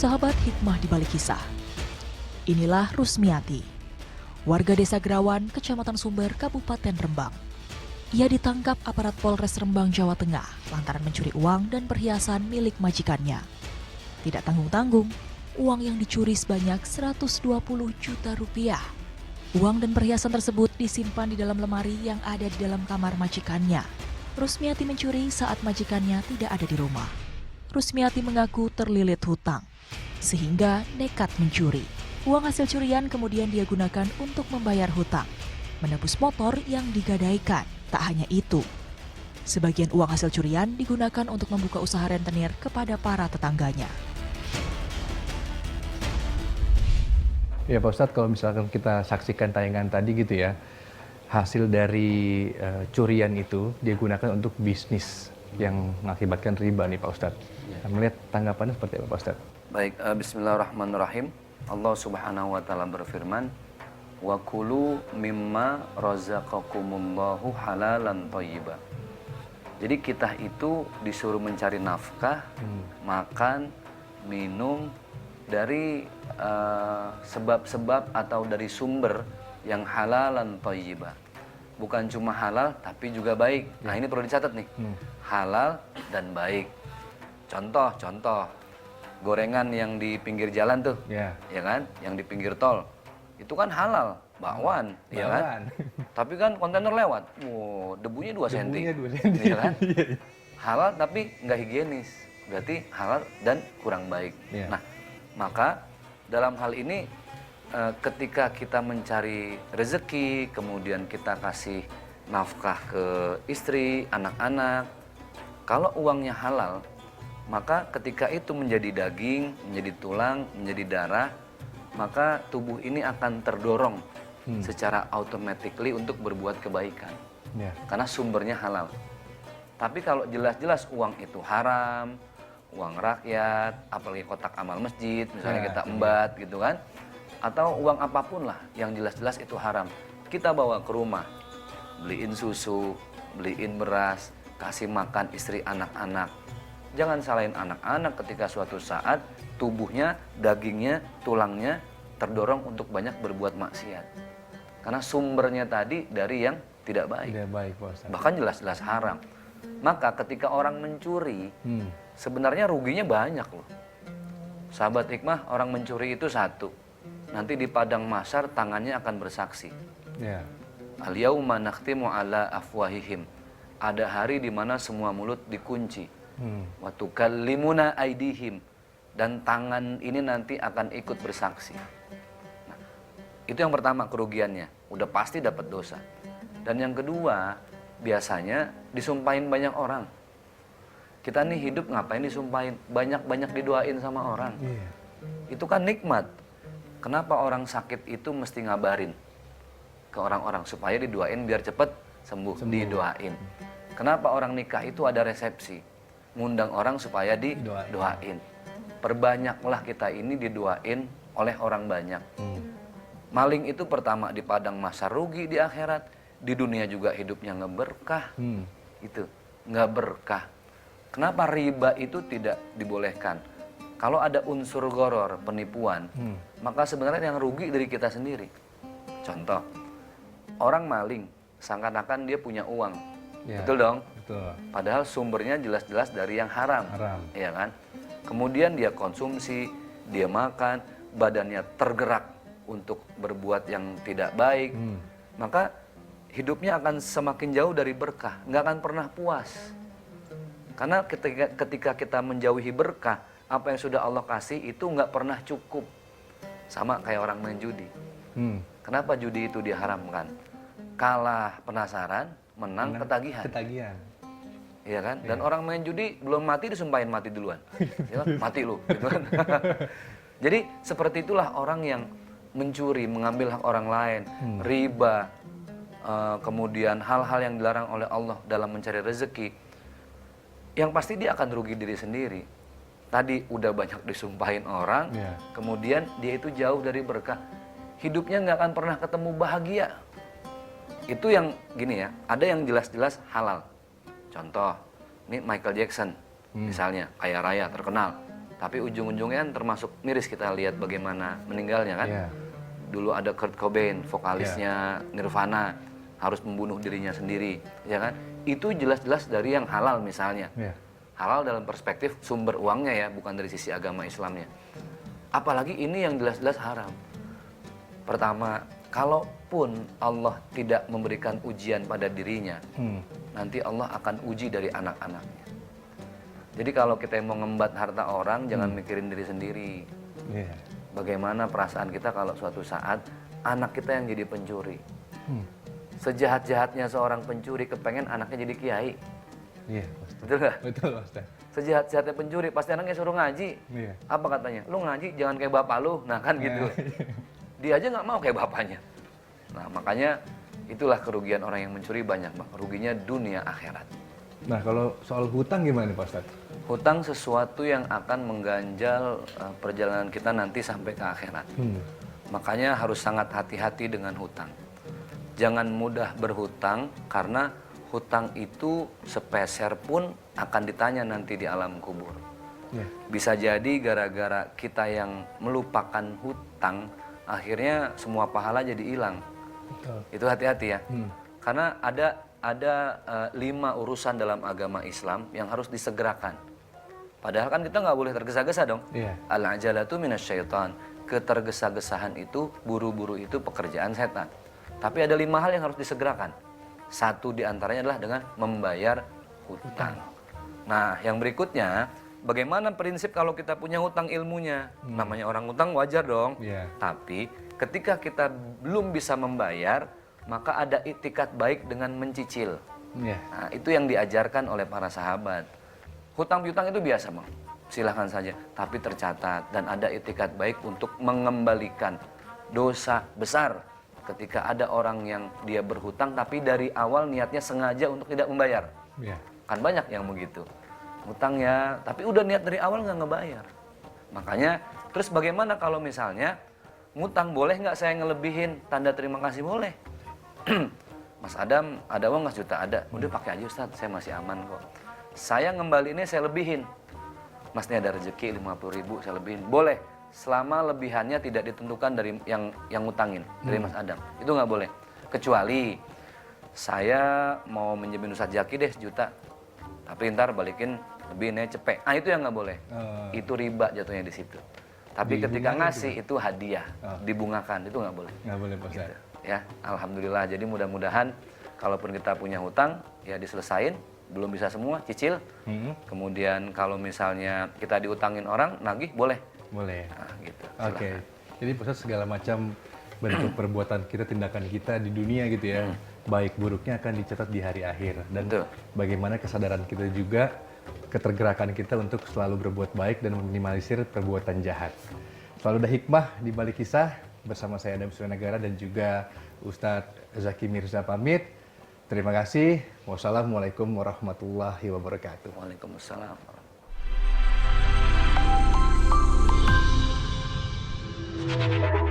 Sahabat hikmah di balik kisah. Inilah Rusmiati, warga desa Gerawan, Kecamatan Sumber, Kabupaten Rembang. Ia ditangkap aparat Polres Rembang, Jawa Tengah lantaran mencuri uang dan perhiasan milik majikannya. Tidak tanggung-tanggung, uang yang dicuri sebanyak 120 juta rupiah. Uang dan perhiasan tersebut disimpan di dalam lemari yang ada di dalam kamar majikannya. Rusmiati mencuri saat majikannya tidak ada di rumah. Rusmiati mengaku terlilit hutang, sehingga nekat mencuri. Uang hasil curian kemudian dia gunakan untuk membayar hutang, menebus motor yang digadaikan. Tak hanya itu, sebagian uang hasil curian digunakan untuk membuka usaha rentenir kepada para tetangganya. Ya Pak Ustadz, kalau misalkan kita saksikan tayangan tadi gitu ya, hasil dari curian itu dia gunakan untuk bisnis yang mengakibatkan riba nih Pak Ustadz. Melihat tanggapannya seperti apa Pak Ustadz? Baik, bismillahirrahmanirrahim. Allah Subhanahu wa taala berfirman, "Wa kulu mimma razaqakumullahu halalan thayyiba." Jadi kita itu disuruh mencari nafkah, makan, minum dari sebab-sebab atau dari sumber yang halalan thayyiba. Bukan cuma halal tapi juga baik. Nah, ini perlu dicatat nih. Halal dan baik. Contoh gorengan yang di pinggir jalan tuh, ya kan, yang di pinggir tol, itu kan halal, bakwan, ya kan. Tapi kan kontainer lewat, debunya 2 cm, ya kan. Halal tapi nggak higienis, berarti halal dan kurang baik. Nah, maka dalam hal ini ketika kita mencari rezeki, kemudian kita kasih nafkah ke istri, anak-anak, kalau uangnya halal, maka ketika itu menjadi daging, menjadi tulang, menjadi darah, maka tubuh ini akan terdorong secara automatically untuk berbuat kebaikan. Karena sumbernya halal. Tapi kalau jelas-jelas uang itu haram, uang rakyat, apalagi kotak amal masjid, misalnya kita embat gitu kan, atau uang apapun lah yang jelas-jelas itu haram, kita bawa ke rumah, beliin susu, beliin beras, kasih makan istri, anak-anak. Jangan salahin anak-anak ketika suatu saat tubuhnya, dagingnya, tulangnya terdorong untuk banyak berbuat maksiat. Karena sumbernya tadi dari yang tidak baik. Tidak baik, bahkan jelas-jelas haram. Maka ketika orang mencuri, sebenarnya ruginya banyak loh. Sahabat hikmah, orang mencuri itu satu. Nanti di padang mahsyar tangannya akan bersaksi. Al-yauma nakhtimu ala afwahihim. Ada hari di mana semua mulut dikunci. Wa tukallimuna aydihim, dan tangan ini nanti akan ikut bersaksi. Nah, itu yang pertama kerugiannya, udah pasti dapat dosa. Dan yang kedua, biasanya disumpahin banyak orang. Kita nih hidup ngapain disumpahin? Banyak-banyak didoain sama orang. Itu kan nikmat. Kenapa orang sakit itu mesti ngabarin ke orang-orang supaya didoain biar cepat sembuh. Didoain. Kenapa orang nikah itu ada resepsi? Ngundang orang supaya didoain. Perbanyaklah kita ini didoain oleh orang banyak. Maling itu pertama di padang mahsyar rugi di akhirat, di dunia juga hidupnya nggak berkah. Itu nggak berkah. Kenapa riba itu tidak dibolehkan? Kalau ada unsur gharar, penipuan, maka sebenarnya yang rugi dari kita sendiri. Contoh, orang maling seakan-akan dia punya uang, betul dong? Betul. Padahal sumbernya jelas-jelas dari yang haram, ya kan? Kemudian dia konsumsi, dia makan, badannya tergerak untuk berbuat yang tidak baik, maka hidupnya akan semakin jauh dari berkah, nggak akan pernah puas. Karena ketika kita menjauhi berkah, apa yang sudah Allah kasih itu nggak pernah cukup. Sama kayak orang main judi. Kenapa judi itu diharamkan? Kalah penasaran, menang ketagihan. Iya kan? Dan orang main judi belum mati disumpahin mati duluan. Ya kan? Mati lu, gitu kan. Jadi seperti itulah orang yang mencuri, mengambil hak orang lain, riba, kemudian hal-hal yang dilarang oleh Allah dalam mencari rezeki. Yang pasti dia akan rugi diri sendiri. Tadi udah banyak disumpahin orang, kemudian dia itu jauh dari berkah. Hidupnya nggak akan pernah ketemu bahagia. Itu yang gini ya, ada yang jelas-jelas halal. Contoh, ini Michael Jackson, misalnya kaya raya terkenal, Tapi ujung-ujungnya kan termasuk miris kita lihat bagaimana meninggalnya kan. Iya. Dulu ada Kurt Cobain, vokalisnya Nirvana, harus membunuh dirinya sendiri, ya kan? Itu jelas-jelas dari yang halal misalnya. Iya. Halal dalam perspektif sumber uangnya ya, bukan dari sisi agama Islamnya. Apalagi ini yang jelas-jelas haram. Pertama, kalaupun Allah tidak memberikan ujian pada dirinya, nanti Allah akan uji dari anak-anaknya. Jadi kalau kita mau ngembat harta orang, jangan mikirin diri sendiri. Iya. Bagaimana perasaan kita kalau suatu saat anak kita yang jadi pencuri. Sejahat-jahatnya seorang pencuri kepengen anaknya jadi kiai. Iya, Ustaz. Betul nggak? Betul, Ustaz. Sejahat-jahatnya pencuri pasti anaknya suruh ngaji. Iya. Apa katanya? Lu ngaji jangan kayak bapak lu. Nah kan gitu. Dia aja nggak mau kayak bapaknya. Nah makanya itulah kerugian orang yang mencuri banyak, Bang. Ruginya dunia akhirat. Nah, kalau soal hutang gimana nih, Pak Ustaz? Hutang sesuatu yang akan mengganjal perjalanan kita nanti sampai ke akhirat. Makanya harus sangat hati-hati dengan hutang. Jangan mudah berhutang karena hutang itu sepeser pun akan ditanya nanti di alam kubur. Yeah. Bisa jadi gara-gara kita yang melupakan hutang, akhirnya semua pahala jadi hilang. Itu hati-hati ya. Karena ada 5 urusan dalam agama Islam yang harus disegerakan. Padahal kan kita nggak boleh tergesa-gesa dong. Iya. Al-ajalatu minasyaitan. Ketergesa-gesaan itu, buru-buru itu pekerjaan setan. Tapi ada 5 hal yang harus disegerakan. Satu diantaranya adalah dengan membayar hutang. Nah, yang berikutnya, bagaimana prinsip kalau kita punya hutang ilmunya? Namanya orang hutang wajar dong. Iya. Tapi ketika kita belum bisa membayar, maka ada itikat baik dengan mencicil. Iya. Nah, itu yang diajarkan oleh para sahabat. Hutang piutang itu biasa, Bang. Silahkan saja. Tapi tercatat dan ada itikat baik untuk mengembalikan dosa besar ketika ada orang yang dia berhutang tapi dari awal niatnya sengaja untuk tidak membayar. Iya. Kan banyak yang begitu. Hutang ya, tapi udah niat dari awal nggak ngebayar. Makanya, terus bagaimana kalau misalnya ngutang, boleh nggak saya ngelebihin tanda terima kasih? Boleh. Mas Adam, ada uang nggak juta? Ada. Udah pakai aja Ustadz, saya masih aman kok. Saya ngembaliinnya saya lebihin. Mas ini ada rezeki 50.000 saya lebihin. Boleh, selama lebihannya tidak ditentukan dari yang ngutangin, dari Mas Adam. Itu nggak boleh. Kecuali saya mau minjemin Ustadz Jaki deh 1 juta. Tapi ntar balikin lebihnya cepet. Ah itu yang nggak boleh. Itu riba jatuhnya di situ. Tapi ketika ngasih itu hadiah, dibungakan, itu nggak boleh. Nggak boleh, Pak Ustaz. Ya, alhamdulillah. Jadi mudah-mudahan kalaupun kita punya hutang, ya diselesain. Belum bisa semua, cicil. Kemudian kalau misalnya kita diutangin orang, nagih, boleh. Boleh. Nah, gitu. Oke. Jadi Pak Ustaz, segala macam bentuk perbuatan kita, tindakan kita di dunia gitu ya, baik buruknya akan dicatat di hari akhir. Dan Betul. bagaimana kesadaran kita juga, ketergerakan kita untuk selalu berbuat baik dan meminimalisir perbuatan jahat. Selalu ada hikmah di balik kisah. Bersama saya Adam Suryanegara dan juga Ustadz Zaki Mirza pamit. Terima kasih. Wassalamualaikum warahmatullahi wabarakatuh. Waalaikumsalam. Thank you.